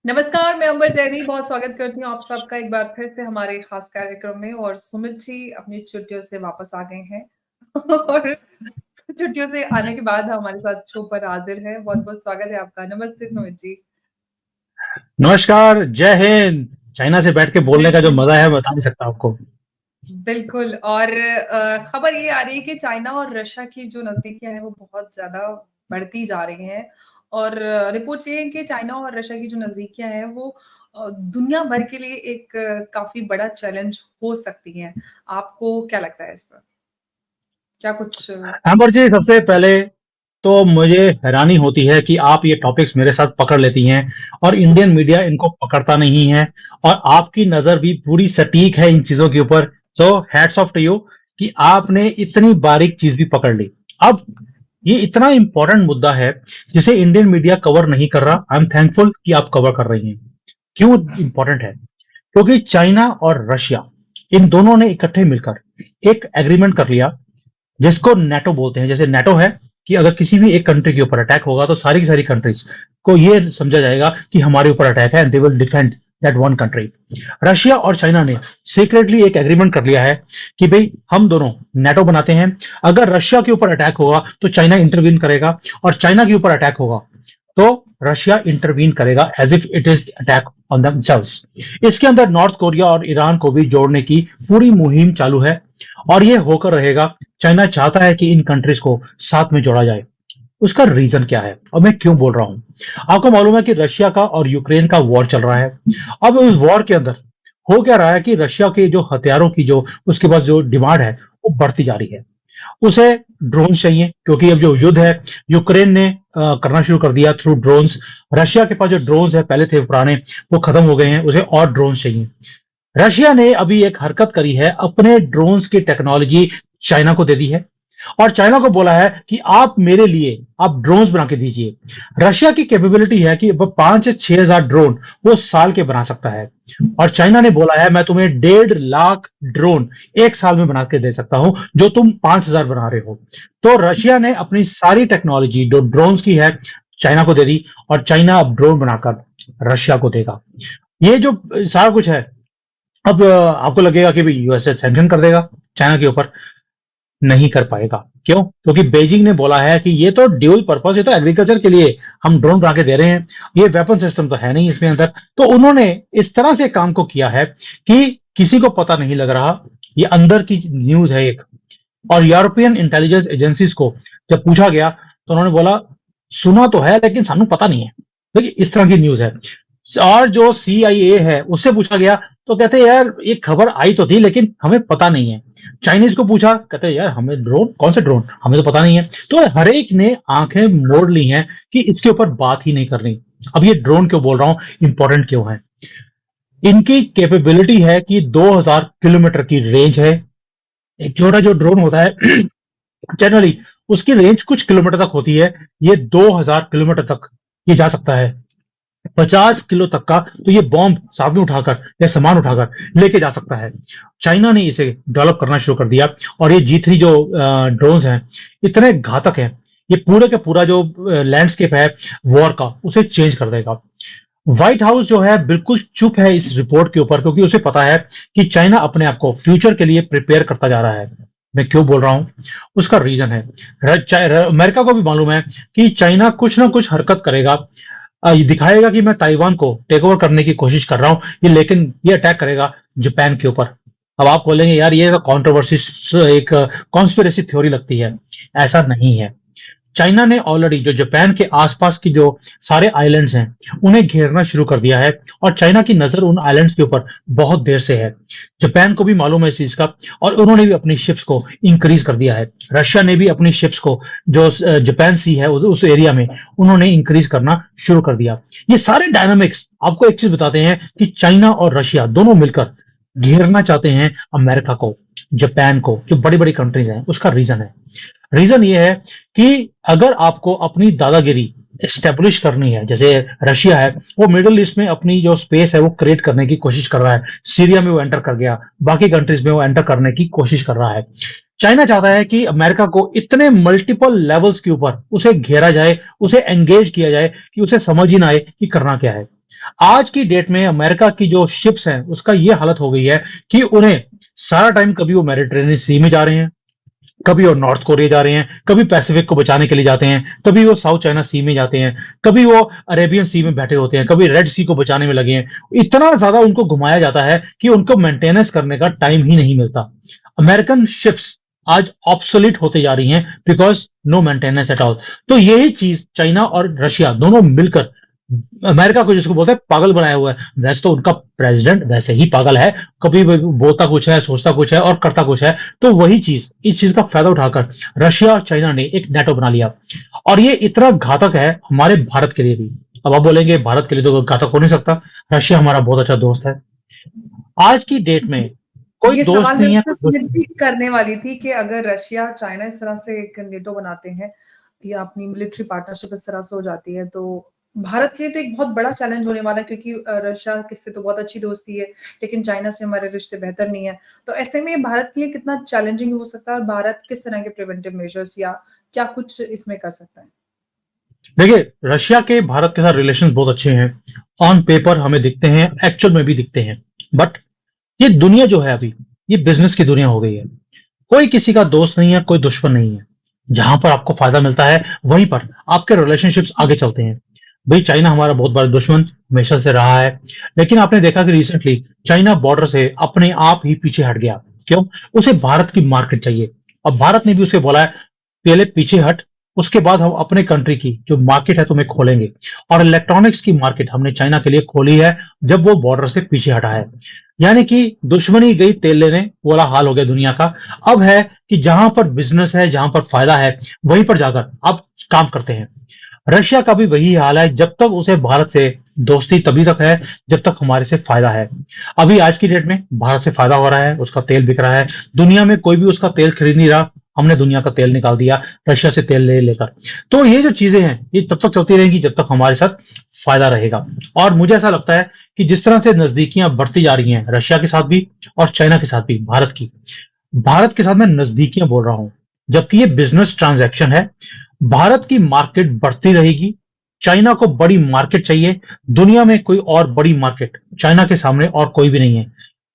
नमस्कार, मैं अंबर जैदी बहुत स्वागत करती हूँ आप सबका एक बार फिर से हमारे खास कार्यक्रम में। और सुमित जी अपनी छुट्टियों से वापस आ गए हैं और छुट्टियों से आने के बाद हमारे साथ शो पर हाजिर है। बहुत-बहुत स्वागत है आपका। नमस्ते सुमित जी। नमस्कार, जय हिंद। चाइना से बैठ के बोलने का जो बिल्कुल, मजा है बता नहीं सकता आपको। बिल्कुल। और खबर ये आ रही है कि चाइना और रशिया की जो नज़दीकियाँ हैं वो बहुत ज़्यादा बढ़ती जा रही हैं। और रिपोर्ट्स ये हैं कि चाइना और रशिया की जो नज़दीकियाँ हैं वो दुनिया भर के लिए एक काफ़ी बड़ा चैलेंज हो सकती हैं। आपको क्या लगता है इस पर? क्या कुछ अमर जी, सबसे पहले तो मुझे हैरानी होती है कि आप ये टॉपिक्स मेरे साथ पकड़ लेती हैं और इंडियन मीडिया इनको पकड़ता नहीं है। और आपकी नजर भी पूरी सटीक है इन चीजों के ऊपर। So hats off to you कि आपने इतनी बारीक चीज भी पकड़ ली। अब ये इतना इंपॉर्टेंट मुद्दा है जिसे इंडियन मीडिया कवर नहीं कर रहा। आई एम थैंकफुल कि आप कवर कर रही हैं। क्यों इंपॉर्टेंट है? क्योंकि चाइना और रशिया इन दोनों ने इकट्ठे मिलकर एक एग्रीमेंट कर लिया जिसको नेटो बोलते हैं। जैसे नेटो है कि अगर किसी भी एक कंट्री के ऊपर अटैक होगा तो सारी की सारी कंट्रीज को ये समझा जाएगा कि हमारे ऊपर अटैक है and they will defend that one country. Russia और चाइना ने सीक्रेटली एक एग्रीमेंट कर लिया है कि भाई हम दोनों नेटो बनाते हैं। अगर रशिया के ऊपर अटैक होगा तो चाइना इंटरवीन करेगा और चाइना के ऊपर अटैक होगा तो रशिया इंटरवीन करेगा as if it is attack on themselves. इसके अंदर नॉर्थ कोरिया और ईरान को भी जोड़ने की पूरी मुहिम चालू है और ये होकर रहेगा। चाइना चाहता है कि इन कंट्रीज को साथ में जोड़ा जाए। उसका रीजन क्या है और मैं क्यों बोल रहा हूं? आपको मालूम है कि रशिया का और यूक्रेन का वॉर चल रहा है। अब उस वॉर के अंदर हो क्या रहा है कि रशिया के जो हथियारों की जो उसके पास जो डिमांड है वो बढ़ती जा रही है। उसे ड्रोन चाहिए क्योंकि अब जो युद्ध है यूक्रेन ने करना शुरू कर दिया थ्रू ड्रोन्स। रशिया के पास जो ड्रोन्स है पहले थे पुराने वो खत्म हो गए हैं, उसे और ड्रोन्स चाहिए। रशिया ने अभी एक हरकत करी है, अपने ड्रोन्स की टेक्नोलॉजी चाइना को दे दी है और चाइना को बोला है कि आप मेरे लिए आप ड्रोन्स बना के दीजिए। रशिया की कैपेबिलिटी है कि 5 से 6 हजार ड्रोन वो साल के बना सकता है और चाइना ने बोला है मैं तुम्हें 1.5 लाख ड्रोन एक साल में बना के दे सकता हूं जो तुम 5 हजार बना रहे हो। तो रशिया ने अपनी सारी टेक्नोलॉजी जो ड्रोन्स की है चाइना को दे दी और चाइना अब ड्रोन बनाकर रशिया को देगा। ये जो सारा कुछ है, अब आपको लगेगा कि भाई यूएसए सैंक्शन कर देगा चाइना के ऊपर। नहीं कर पाएगा। क्यों? क्योंकि बेजिंग ने बोला है कि ये तो ड्यूल पर्पस, ये तो एग्रीकल्चर के लिए हम ड्रोन बना के दे रहे हैं, ये वेपन सिस्टम तो है नहीं इसमें अंदर। तो उन्होंने इस तरह से काम को किया है कि किसी को पता नहीं लग रहा। ये अंदर की न्यूज है एक। और यूरोपियन इंटेलिजेंस एजेंसीज को जब पूछा गया तो उन्होंने बोला सुना तो है लेकिन सानू पता नहीं है। देखिए इस तरह की न्यूज है। और जो सीआईए है उससे पूछा गया तो कहते यार ये खबर आई तो थी लेकिन हमें पता नहीं है। चाइनीज को पूछा, कहते यार हमें ड्रोन, कौन से ड्रोन, हमें तो पता नहीं है। तो हर एक ने आंखें मोड़ ली हैं कि इसके ऊपर बात ही नहीं करनी। अब ये ड्रोन क्यों बोल रहा हूं, इंपॉर्टेंट क्यों है? इनकी कैपेबिलिटी है कि 2000 किलोमीटर की रेंज है। एक छोटा जो ड्रोन होता है जनरली उसकी रेंज कुछ किलोमीटर तक होती है, ये 2000 किलोमीटर तक ये जा सकता है। 50 किलो तक का तो ये बॉम्ब साथ में उठाकर या सामान उठाकर लेके जा सकता है। चाइना ने इसे डेवलप करना शुरू कर दिया और ये G3 जो ड्रोन्स हैं इतने घातक हैं, ये पूरे का पूरा जो लैंडस्केप है वॉर का उसे चेंज कर देगा। व्हाइट हाउस जो है बिल्कुल चुप है इस रिपोर्ट के ऊपर क्योंकि उसे पता है कि चाइना अपने आप को फ्यूचर के लिए प्रिपेयर करता जा रहा है। मैं क्यों बोल रहा हूं? उसका रीजन है अमेरिका को भी मालूम है कि चाइना कुछ ना कुछ हरकत करेगा। ये दिखाएगा कि मैं ताइवान को टेक ओवर करने की कोशिश कर रहा हूं ये, लेकिन ये अटैक करेगा जापान के ऊपर। अब आप बोलेंगे यार ये तो कंट्रोवर्सी, एक कॉन्स्पिरेसी थ्योरी लगती है। ऐसा नहीं है। चाइना ने ऑलरेडी जो जापान के आसपास की जो सारे आइलैंड्स हैं उन्हें घेरना शुरू कर दिया है और चाइना की नजर उन आइलैंड्स के ऊपर बहुत देर से है। जापान को भी मालूम है इस चीज का और उन्होंने भी अपनी शिप्स को इंक्रीज कर दिया है। रशिया ने भी अपनी शिप्स को जो जापान सी है उस एरिया में उन्होंने इंक्रीज करना शुरू कर दिया। ये सारे डायनामिक्स आपको एक चीज बताते हैं कि चाइना और रशिया दोनों मिलकर घेरना चाहते हैं अमेरिका को, जापान को, जो बड़ी बड़ी कंट्रीज हैं। उसका रीजन है, रीजन ये है कि अगर आपको अपनी दादागिरी एस्टेब्लिश करनी है, जैसे रशिया है वो मिडिल ईस्ट में अपनी जो स्पेस है वो क्रिएट करने की कोशिश कर रहा है। सीरिया में वो एंटर कर गया, बाकी कंट्रीज में वो एंटर करने की कोशिश कर रहा है। चाइना चाहता है कि अमेरिका को इतने मल्टीपल लेवल्स के ऊपर उसे घेरा जाए, उसे एंगेज किया जाए कि उसे समझ ही ना आए कि करना क्या है। आज की डेट में अमेरिका की जो शिप्स हैं उसका ये हालत हो गई है कि उन्हें सारा टाइम कभी वो मेडिटेरेनियन सी में जा रहे हैं, कभी वो नॉर्थ कोरिया जा रहे हैं, कभी पैसिफिक को बचाने के लिए जाते हैं, कभी वो साउथ चाइना सी में जाते हैं, कभी वो अरेबियन सी में बैठे होते हैं, कभी रेड सी को बचाने में लगे हैं। इतना ज्यादा उनको घुमाया जाता है कि उनको मेंटेनेंस करने का टाइम ही नहीं मिलता। अमेरिकन शिप्स आज ऑब्सोलीट होते जा रही हैं because no maintenance at all. तो यही चीज चाइना और रशिया दोनों मिलकर अमेरिका को, जिसको बोलते हैं पागल बनाया हुआ है। वैसे तो उनका प्रेसिडेंट वैसे ही पागल है, कभी बोलता कुछ है, सोचता कुछ है और करता कुछ है। तो वही चीज, इस चीज का फायदा उठाकर रशिया और चाइना ने एक नेटो बना लिया, और ये इतना घातक है हमारे भारत के लिए भी। अब आप बोलेंगे भारत के लिए तो घातक हो नहीं सकता, रशिया हमारा बहुत अच्छा दोस्त है। आज की डेट में कोई ये दोस्त सवाल मैं नहीं है, आपसे कोई सुमित दोस्त जी करने वाली थी कि अगर रशिया चाइना इस तरह से एक नेटो बनाते हैं या अपनी मिलिट्री पार्टनरशिप इस तरह से हो जाती है, तो भारत के लिए तो एक बहुत बड़ा चैलेंज होने वाला है, क्योंकि रशिया किससे तो बहुत अच्छी दोस्ती है, लेकिन चाइना से हमारे रिश्ते बेहतर नहीं है। तो ऐसे में भारत के लिए कितना चैलेंजिंग हो सकता है, और भारत किस तरह के प्रिवेंटिव मेजर्स या क्या कुछ इसमें कर सकता है? देखिए, रशिया के भारत के साथ रिलेशन बहुत अच्छे हैं, ऑन पेपर हमें दिखते हैं, एक्चुअल में भी दिखते हैं। बट ये दुनिया जो है अभी, ये बिजनेस की दुनिया हो गई है। कोई किसी का दोस्त नहीं है, कोई दुश्मन नहीं है। जहां पर आपको फायदा मिलता है वहीं पर आपके रिलेशनशिप्स आगे चलते हैं। भाई, चाइना हमारा बहुत बड़ा दुश्मन हमेशा से रहा है, लेकिन आपने देखा कि रिसेंटली चाइना बॉर्डर से अपने आप ही पीछे हट गया। क्यों? उसे भारत की मार्केट चाहिए। अब भारत ने भी उसे बोला है, पहले पीछे हट, उसके बाद हम अपने कंट्री की जो मार्केट है तुम्हें खोलेंगे। और इलेक्ट्रॉनिक्स की मार्केट हमने चाइना के लिए खोली है जब वो बॉर्डर से पीछे हटा है। यानी कि दुश्मनी गई तेल लेने वाला हाल हो गया दुनिया का। अब है कि जहां पर बिजनेस है, जहां पर फायदा है, वहीं पर जाकर अब काम करते हैं। रशिया का भी वही हाल है, जब तक उसे भारत से दोस्ती तभी तक है जब तक हमारे से फायदा है। अभी आज की डेट में भारत से फायदा हो रहा है, उसका तेल बिक रहा है, दुनिया में कोई भी उसका तेल खरीद नहीं रहा, हमने दुनिया का तेल निकाल दिया रशिया से तेल ले लेकर। तो ये जो चीजें हैं ये तब तक चलती रहेंगी जब तक हमारे साथ फायदा रहेगा। और मुझे ऐसा लगता है कि जिस तरह से नजदीकियां बढ़ती जा रही हैं रशिया के साथ भी और चाइना के साथ भी, भारत के साथ मैं नजदीकियां बोल रहा हूं, जबकि ये बिजनेस ट्रांजैक्शन है। भारत की मार्केट बढ़ती रहेगी, चाइना को बड़ी मार्केट चाहिए। दुनिया में कोई और बड़ी मार्केट चाइना के सामने और कोई भी नहीं है।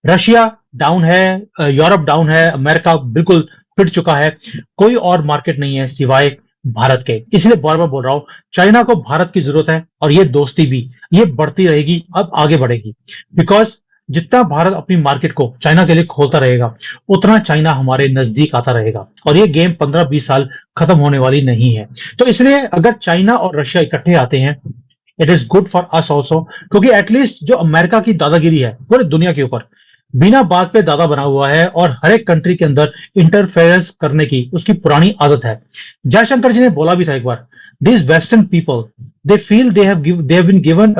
रशिया डाउन है, यूरोप डाउन है, अमेरिका बिल्कुल फिट चुका है, कोई और मार्केट नहीं है सिवाय भारत के। इसलिए बार बार बोल रहा हूं, चाइना को भारत की जरूरत है, और ये दोस्ती भी ये बढ़ती रहेगी, अब आगे बढ़ेगी। बिकॉज जितना भारत अपनी मार्केट को चाइना के लिए खोलता रहेगा, उतना चाइना हमारे नजदीक आता रहेगा, और ये गेम 15-20 साल खत्म होने वाली नहीं है। तो इसलिए अगर चाइना और रशिया इकट्ठे आते हैं, it is good for us also, क्योंकि एटलीस्ट जो अमेरिका की दादागिरी है पूरे दुनिया के ऊपर, बिना बात पे दादा बना हुआ है, और हर एक कंट्री के अंदर इंटरफेरेंस करने की उसकी पुरानी आदत है। जयशंकर जी ने बोला भी था एक बार, this western people they feel they have been given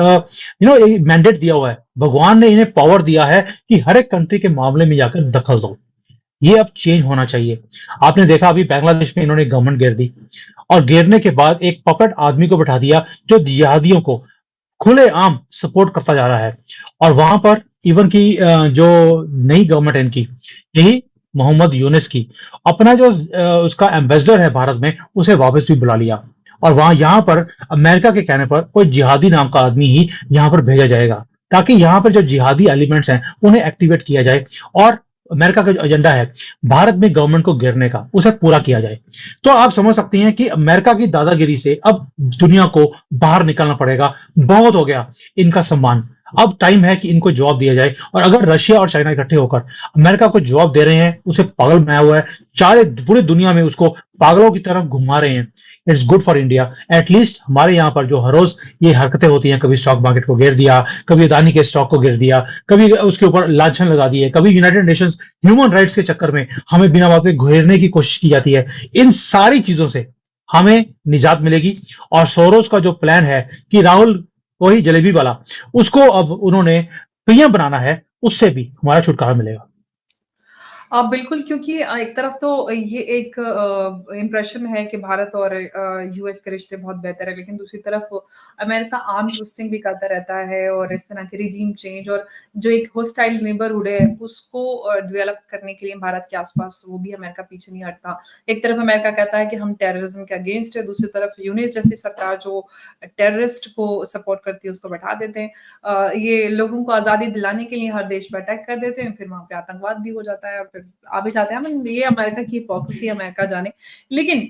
mandate दिया हुआ है, भगवान ने इन्हें पावर दिया है कि हर एक कंट्री के मामले में जाकर दखल दो। ये अब चेंज होना चाहिए। आपने देखा अभी बांग्लादेश में इन्होंने गवर्नमेंट घेर दी, और घेरने के बाद एक पपेट आदमी को बैठा दिया जो जिहादियों को खुलेआम सपोर्ट करता जा रहा है। और वहां पर इवन की जो नई गवर्नमेंट है इनकी, यही मोहम्मद यूनिस की, अपना जो उसका एम्बेसडर है भारत में, उसे वापस भी बुला लिया। और वहां यहाँ पर अमेरिका के कहने पर कोई जिहादी नाम का आदमी ही यहाँ पर भेजा जाएगा, ताकि यहाँ पर जो जिहादी एलिमेंट्स हैं उन्हें एक्टिवेट किया जाए, और अमेरिका का जो एजेंडा है भारत में गवर्नमेंट को गिरने का, उसे पूरा किया जाए। तो आप समझ सकते हैं कि अमेरिका की दादागिरी से अब दुनिया को बाहर निकलना पड़ेगा। बहुत हो गया इनका सम्मान, अब टाइम है कि इनको जवाब दिया जाए। और अगर रशिया और चाइना इकट्ठे होकर अमेरिका को जवाब दे रहे हैं, उसे पागल बनाया हुआ है, चारे पूरी दुनिया में उसको पागलों की तरफ घुमा रहे हैं, it's good for India. At least हमारे यहाँ पर जो हर रोज ये हरकतें होती हैं, कभी स्टॉक मार्केट को गिर दिया, कभी अदानी के स्टॉक को गिर दिया, कभी उसके ऊपर लांछन लगा दिए, कभी यूनाइटेड नेशंस ह्यूमन राइट्स के चक्कर में हमें बिना बात पे घेरने की कोशिश की जाती है, इन सारी चीजों से हमें निजात मिलेगी। और सोरोस का जो प्लान है कि राहुल वही जलेबी वाला, उसको अब उन्होंने पीएम बनाना है, उससे भी हमारा छुटकारा मिलेगा। बिल्कुल, क्योंकि एक तरफ तो ये एक इम्प्रेशन है कि भारत और यूएस के रिश्ते बहुत बेहतर है, लेकिन दूसरी तरफ अमेरिका आर्म ट्विस्टिंग भी करता रहता है और इस तरह के रिजीम चेंज और जो एक होस्टाइल नेबरहुड है, उसको डेवलप करने के लिए भारत के आस-पास वो भी अमेरिका पीछे नहीं हटता। एक तरफ अमेरिका कहता है कि हम टेररिज्म के अगेंस्ट है, दूसरी तरफ यूनिस जैसी सरकार जो टेररिस्ट को सपोर्ट करती है, उसको बैठा देते हैं। ये लोगों को आज़ादी दिलाने के लिए हर देश पे अटैक कर देते हैं, फिर वहाँ पे आतंकवाद भी हो जाता है और फिर आ भी जाते हैं। ये अमेरिका की हिपोक्रेसी अमेरिका जाने। लेकिन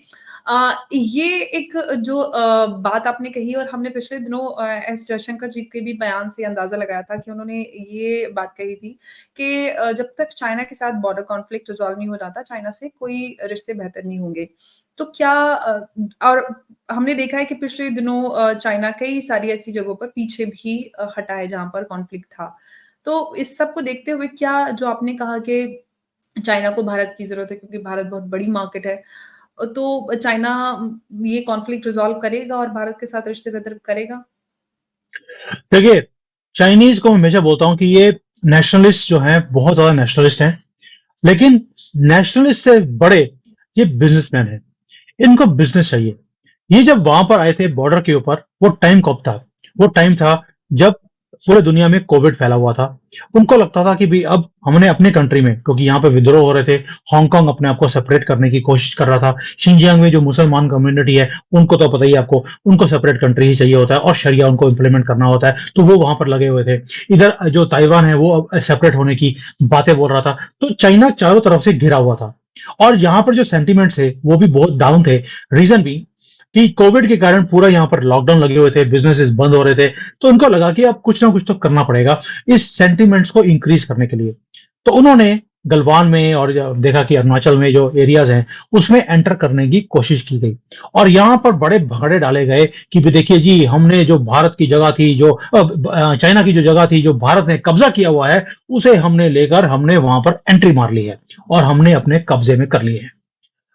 ये एक जो बात आपने कही और हमने पिछले दिनों एस जयशंकर जी के भी बयान से अंदाज़ा लगाया था कि उन्होंने ये बात कही थी कि जब तक चाइना के साथ बॉर्डर कॉन्फ्लिक्ट रिज़ॉल्व नहीं हो जाता, चाइना से कोई रिश्ते बेहतर नहीं होंगे। तो क्या और हमने देखा है कि पिछले दिनों चाइना कई सारी ऐसी जगहों पर पीछे भी हटा है जहाँ पर कॉन्फ्लिक्ट था। तो इस सब को देखते हुए क्या जो आपने कहा कि चाइना को भारत की ज़रूरत है क्योंकि भारत बहुत बड़ी मार्केट है। तो चाइना ये कॉन्फ्लिक्ट रिज़ॉल्व करेगा और भारत के साथ रिश्ते बेहतर करेगा? देखिए, चाइनीज को मैं हमेशा बोलता हूँ कि ये नेशनलिस्ट जो हैं बहुत ज्यादा नेशनलिस्ट हैं, लेकिन नेशनलिस्ट से बड़े ये बिजनेसमैन हैं। इनको बिजनेस चाहिए। ये जब वहां पर आए थे बॉर्डर के ऊपर, वो टाइम कब था? वो टाइम था जब पूरे दुनिया में कोविड फैला हुआ था। उनको लगता था कि भाई अब हमने अपने कंट्री में, क्योंकि यहाँ पे विद्रोह हो रहे थे, हांगकांग अपने आप को सेपरेट करने की कोशिश कर रहा था, शिनजियांग में जो मुसलमान कम्युनिटी है उनको तो पता ही है आपको, उनको सेपरेट कंट्री ही चाहिए होता है और शरिया उनको इम्प्लीमेंट करना होता है, तो वो वहां पर लगे हुए थे। इधर जो ताइवान है वो सेपरेट होने की बातें बोल रहा था। तो चाइना चारों तरफ से घिरा हुआ था और यहाँ पर जो सेंटिमेंट थे वो भी बहुत डाउन थे। रीजन भी कि कोविड के कारण पूरा यहाँ पर लॉकडाउन लगे हुए थे, बिजनेसेस बंद हो रहे थे, तो उनको लगा कि अब कुछ ना कुछ तो करना पड़ेगा इस सेंटिमेंट्स को इंक्रीज करने के लिए। तो उन्होंने गलवान में और देखा कि अरुणाचल में जो एरियाज हैं उसमें एंटर करने की कोशिश की गई और यहाँ पर बड़े भगड़े डाले गए कि भी देखिए जी, हमने जो भारत की जगह थी, जो चाइना की जो जगह थी, जो भारत ने कब्जा किया हुआ है, उसे हमने लेकर हमने वहां पर एंट्री मार ली है और हमने अपने कब्जे में कर लिए है।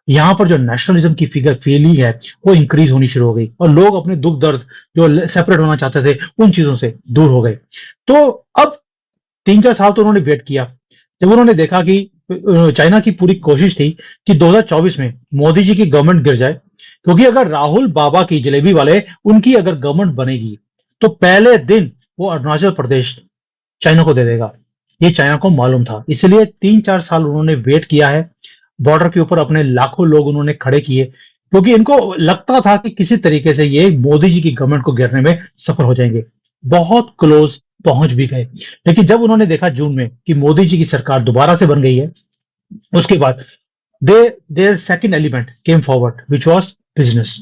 यहाँ पर जो नेशनलिज्म की फिगर फीलिंग है वो इंक्रीज होनी शुरू हो गई और लोग अपने दुख दर्द जो सेपरेट होना चाहते थे उन चीजों से दूर हो गए। तो अब 3-4 साल तो उन्होंने वेट किया। जब उन्होंने देखा कि चाइना की पूरी कोशिश थी कि 2024 में मोदी जी की गवर्नमेंट गिर जाए, क्योंकि अगर राहुल बाबा की जलेबी वाले उनकी अगर गवर्नमेंट बनेगी तो पहले दिन वो अरुणाचल प्रदेश चाइना को दे देगा। ये चाइना को मालूम था, इसलिए 3-4 साल उन्होंने वेट किया है। बॉर्डर के ऊपर अपने लाखों लोग उन्होंने खड़े किए, क्योंकि इनको लगता था कि किसी तरीके से ये मोदी जी की गवर्नमेंट को गिरने में सफल हो जाएंगे। बहुत क्लोज पहुंच भी गए, लेकिन जब उन्होंने देखा जून में कि मोदी जी की सरकार दोबारा से बन गई है, उसके बाद they there second element came forward which was business,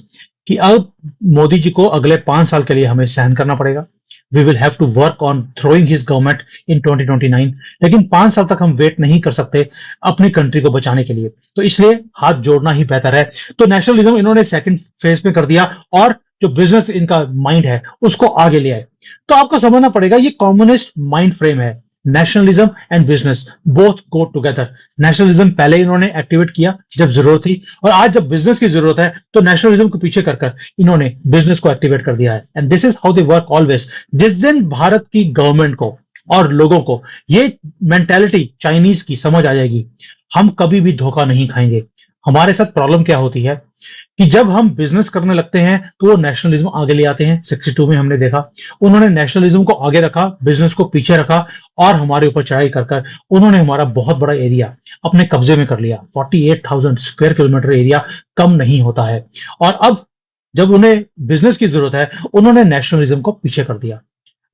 कि अब मोदी जी को अगले 5 साल के लिए हमें सहन करना पड़ेगा। We will have to work on throwing his government in 2029, लेकिन 5 साल तक हम वेट नहीं कर सकते अपनी कंट्री को बचाने के लिए, तो इसलिए हाथ जोड़ना ही बेहतर है। तो नेशनलिज्म इन्होंने सेकंड फेज में कर दिया और जो बिजनेस इनका माइंड है उसको आगे ले आए। तो आपको समझना पड़ेगा ये कम्युनिस्ट माइंड फ्रेम है। Nationalism and business both go together. Nationalism पहले इन्होंने एक्टिवेट किया जब जरूरत थी, और आज जब बिजनेस की जरूरत है तो नेशनलिज्म को पीछे कर इन्होंने बिजनेस को एक्टिवेट कर दिया है। And this is how they work always. जिस दिन भारत की गवर्नमेंट को और लोगों को ये मेंटेलिटी चाइनीज की समझ आ जाएगी, हम कभी भी धोखा नहीं खाएंगे। हमारे साथ प्रॉब्लम क्या होती है कि जब हम बिजनेस करने लगते हैं तो वो नेशनलिज्म आगे ले आते हैं। 62 में हमने देखा उन्होंने नेशनलिज्म को आगे रखा, बिजनेस को पीछे रखा और हमारे ऊपर चढ़ाई कर कर उन्होंने हमारा बहुत बड़ा एरिया अपने कब्जे में कर लिया। 48,000 स्क्वायर किलोमीटर एरिया कम नहीं होता है। और अब जब उन्हें बिजनेस की जरूरत है उन्होंने नेशनलिज्म को पीछे कर दिया।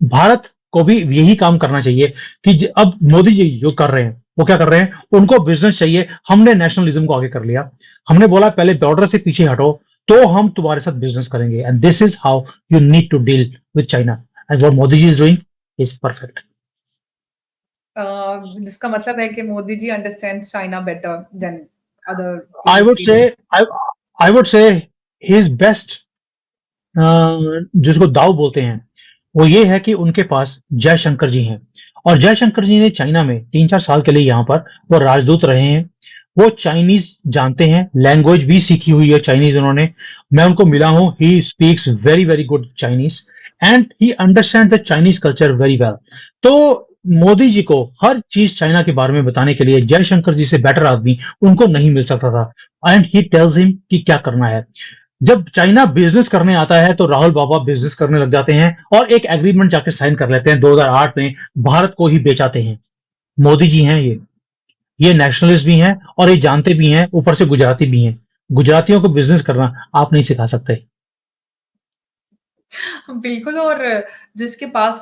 भारत को भी यही काम करना चाहिए कि अब मोदी जी जो कर रहे हैं वो क्या कर रहे हैं, उनको बिजनेस चाहिए। हमने नेशनलिज्म को आगे कर लिया, हमने बोला पहले बॉर्डर से पीछे हटो तो हम तुम्हारे साथ बिजनेस करेंगे। And this is how you need to deal with China, and what Modi ji is doing is perfect. जिसका मतलब है कि Modi ji understands China better than other I would say leaders. I would say his best जिसको दाव बोलते हैं वो ये है कि उनके पास जयशंकर जी हैं, और जयशंकर जी ने चाइना में 3-4 साल के लिए यहाँ पर वो राजदूत रहे हैं। वो चाइनीज जानते हैं, लैंग्वेज भी सीखी हुई है चाइनीज उन्होंने। मैं उनको मिला हूं, he speaks very very good Chinese and he understand the Chinese culture very well. तो मोदी जी को हर चीज चाइना के बारे में बताने के लिए जयशंकर जी से बेटर आदमी उनको नहीं मिल सकता था। एंड ही टेल्स हिम कि क्या करना है। जब चाइना बिजनेस करने आता है तो राहुल बाबा बिजनेस करने लग जाते हैं और एक एग्रीमेंट जाकर साइन कर लेते हैं 2008 में, भारत को ही बेचाते हैं। मोदी जी हैं ये नेशनलिस्ट भी हैं और ये जानते भी हैं, ऊपर से गुजराती भी हैं। गुजरातियों को बिजनेस करना आप नहीं सिखा सकते। बिल्कुल। और जिसके पास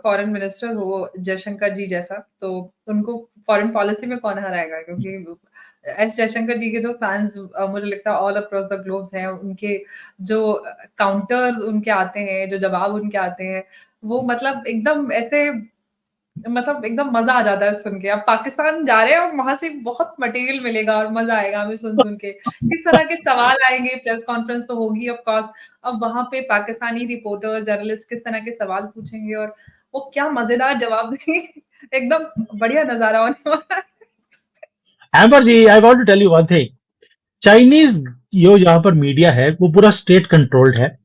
फॉरेन मिनिस्टर हो जयशंकर जी जैसा, तो उनको फॉरेन पॉलिसी में कौन हराएगा? क्योंकि एस जयशंकर जी के तो फैन्स मुझे लगता है ऑल अक्रॉस द ग्लोब हैं। उनके जो काउंटर्स उनके आते हैं, जो जवाब उनके आते हैं, वो मतलब एकदम ऐसे, मतलब एकदम मज़ा आ जाता है सुन के। अब पाकिस्तान जा रहे हैं और वहाँ से बहुत मटेरियल मिलेगा और मज़ा आएगा हमें सुन-सुन के। किस तरह के सवाल आएँगे, प्रेस कॉन्फ्रेंस तो होगी ऑफ कोर्स। अब वहाँ पे पाकिस्तानी रिपोर्टर, जर्नलिस्ट किस तरह के सवाल पूछेंगे और वो क्या मज़ेदार जवाब देंगे। एकदम बढ़िया नज़ारा होने वाला है। Amber ji, I want to tell you one thing. Chinese जो यहाँ पर मीडिया है वो पूरा स्टेट कंट्रोल्ड है।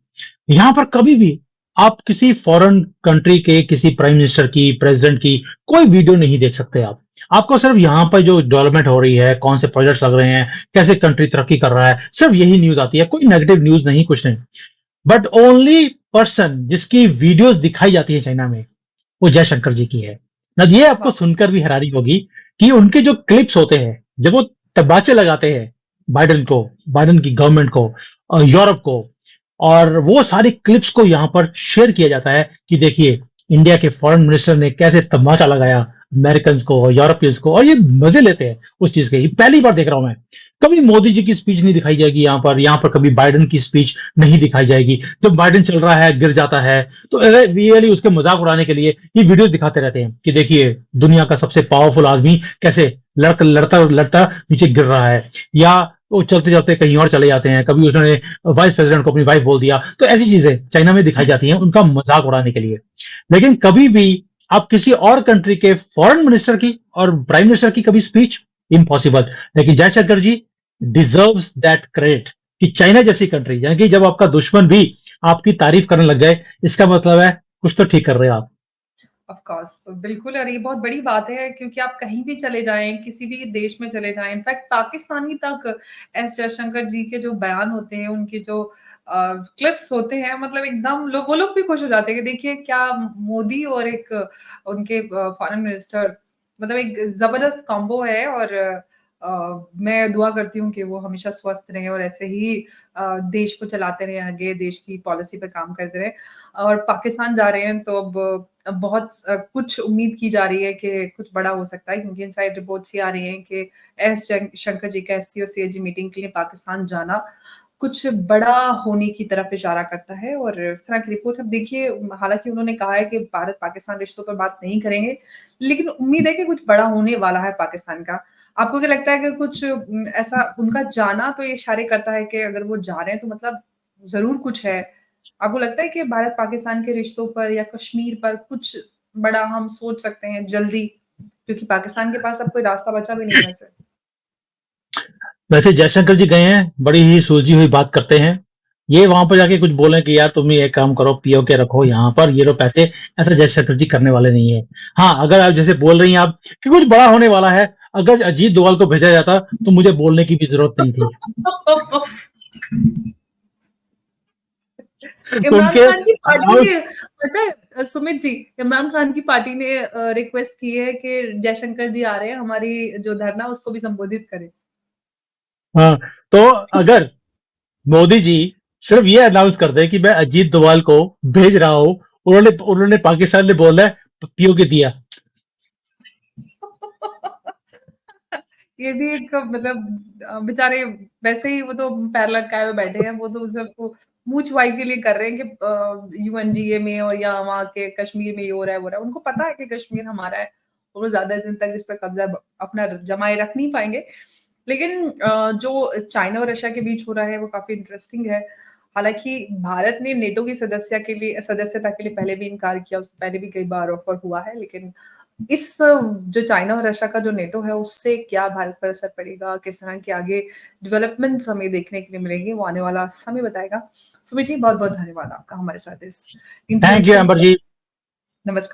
यहाँ पर कभी भी आप किसी फॉरेन कंट्री के किसी प्राइम मिनिस्टर की, प्रेसिडेंट की कोई वीडियो नहीं देख सकते आप। आपको सिर्फ यहाँ पर जो डेवलपमेंट हो रही है, कौन से प्रोजेक्ट्स लग रहे हैं, कैसे कंट्री तरक्की कर रहा है, सिर्फ यही न्यूज आती है। कोई नेगेटिव न्यूज नहीं, कुछ नहीं। बट ओनली पर्सन जिसकी वीडियोस दिखाई जाती है चाइना में, वो जयशंकर जी की है। ना ये आपको वाह! सुनकर भी हैरानी होगी कि उनके जो क्लिप्स होते हैं, जब वो तबाचे लगाते हैं बाइडन को, बाइडन की गवर्नमेंट को, यूरोप को, और वो सारी क्लिप्स को यहाँ पर शेयर किया जाता है कि देखिए इंडिया के फॉरेन मिनिस्टर ने कैसे तमाचा लगाया अमेरिकन को, यूरोपियंस को, और ये मजे लेते हैं उस चीज के। ये पहली बार देख रहा हूं मैं। कभी मोदी जी की स्पीच नहीं दिखाई जाएगी यहाँ पर कभी बाइडन की स्पीच नहीं दिखाई जाएगी। जब बाइडन चल रहा है, गिर जाता है, तो रियली उसके मजाक उड़ाने के लिए ये वीडियोस दिखाते रहते हैं कि देखिए दुनिया का सबसे पावरफुल आदमी कैसे लड़ता लड़ता नीचे गिर रहा है, या वो चलते चलते कहीं और चले जाते हैं। कभी उसने वाइस प्रेसिडेंट को अपनी वाइफ बोल दिया। तो ऐसी चीजें चाइना में दिखाई जाती हैं उनका मजाक उड़ाने के लिए। लेकिन कभी भी आप किसी और कंट्री के फॉरेन मिनिस्टर की और प्राइम मिनिस्टर की कभी स्पीच, इम्पॉसिबल। लेकिन जयशंकर जी डिजर्व्स दैट क्रेडिट कि चाइना जैसी कंट्री, यानी कि जब आपका दुश्मन भी आपकी तारीफ करने लग जाए, इसका मतलब है कुछ तो ठीक कर रहे हैं आप। ऑफ कोर्स, बिल्कुल। और ये बहुत बड़ी बात है क्योंकि आप कहीं भी चले जाएँ, किसी भी देश में चले जाएँ, इनफैक्ट पाकिस्तानी तक एस जयशंकर जी के जो बयान होते हैं, उनके जो क्लिप्स होते हैं, मतलब एकदम लोग, वो लोग भी खुश हो जाते हैं कि देखिए क्या मोदी और एक उनके फॉरेन मिनिस्टर, मतलब एक ज़बरदस्त कॉम्बो है। और मैं दुआ करती हूँ कि वो हमेशा स्वस्थ रहें और ऐसे ही देश को चलाते रहें आगे, देश की पॉलिसी पे काम करते रहें। और पाकिस्तान जा रहे हैं तो अब बहुत कुछ उम्मीद की जा रही है कि कुछ बड़ा हो सकता है, क्योंकि इनसाइड रिपोर्ट्स ये आ रही हैं कि एस जयशंकर जी का एससीओ सीएजी मीटिंग के लिए पाकिस्तान जाना कुछ बड़ा होने की तरफ इशारा करता है। और इस तरह की रिपोर्ट्स, अब देखिए, हालांकि उन्होंने कहा है कि भारत पाकिस्तान रिश्तों पर बात नहीं करेंगे, लेकिन उम्मीद है कि कुछ बड़ा होने वाला है पाकिस्तान का। आपको क्या लगता है कि कुछ ऐसा उनका जाना तो ये इशारे करता है कि अगर वो जा रहे हैं तो मतलब जरूर कुछ है? आपको लगता है कि भारत पाकिस्तान के रिश्तों पर या कश्मीर पर कुछ बड़ा हम सोच सकते हैं जल्दी? क्योंकि पाकिस्तान के पास अब कोई रास्ता बचा भी नहीं है वैसे। वैसे जयशंकर जी गए हैं, बड़ी ही सुलझी हुई बात करते हैं। ये वहां पर जाके कुछ बोले कि यार तुम ये काम करो, पीओ के रखो यहाँ पर, ये लो पैसे, ऐसा जयशंकर जी करने वाले नहीं है। हाँ, अगर आप जैसे बोल रही हैं आप कि कुछ बड़ा होने वाला है, अगर अजीत डोभाल को भेजा जाता तो मुझे बोलने की भी जरूरत नहीं थी। इमरान उनके खान की पार्टी अनाउंस ने, पता है सुमित जी, इमरान खान की पार्टी ने रिक्वेस्ट की है कि जयशंकर जी आ रहे हैं, हमारी जो धरना उसको भी संबोधित करें। हाँ, तो अगर मोदी जी सिर्फ ये अनाउंस कर दे कि मैं अजीत डोभाल को भेज रहा हूं, उन्होंने उन्होंने पाकिस्तान ने बोला है, पीओ के दिया। ये भी एक मतलब बेचारे, वैसे ही वो तो पैर लटकाए हुए बैठे हैं, वो तो सबको मुँह छुआई के लिए कर रहे हैं कि यूएनजीए में और या वहाँ के कश्मीर में ये हो रहा है, वो हो रहा है। उनको पता है कि कश्मीर हमारा है और वो ज़्यादा दिन तक इस पे कब्ज़ा अपना जमाए रख नहीं पाएँगे। लेकिन जो चाइना और रशिया के बीच हो रहा है वो काफ़ी इंटरेस्टिंग है। हालाँकि भारत ने नेटो की सदस्यता के लिए पहले भी इनकार किया, उससे पहले भी कई बार ऑफर हुआ है, लेकिन इस जो चाइना और रशिया का जो नेटो है, उससे क्या भारत पर असर पड़ेगा? किस तरह के आगे डेवलपमेंट्स हमें देखने के लिए मिलेंगे, वो आने वाला समय बताएगा। सुमित जी, बहुत-बहुत धन्यवाद आपका हमारे साथ इस थैंक यू इंटरेस्टिंग एम्बर च जी। नमस्कार।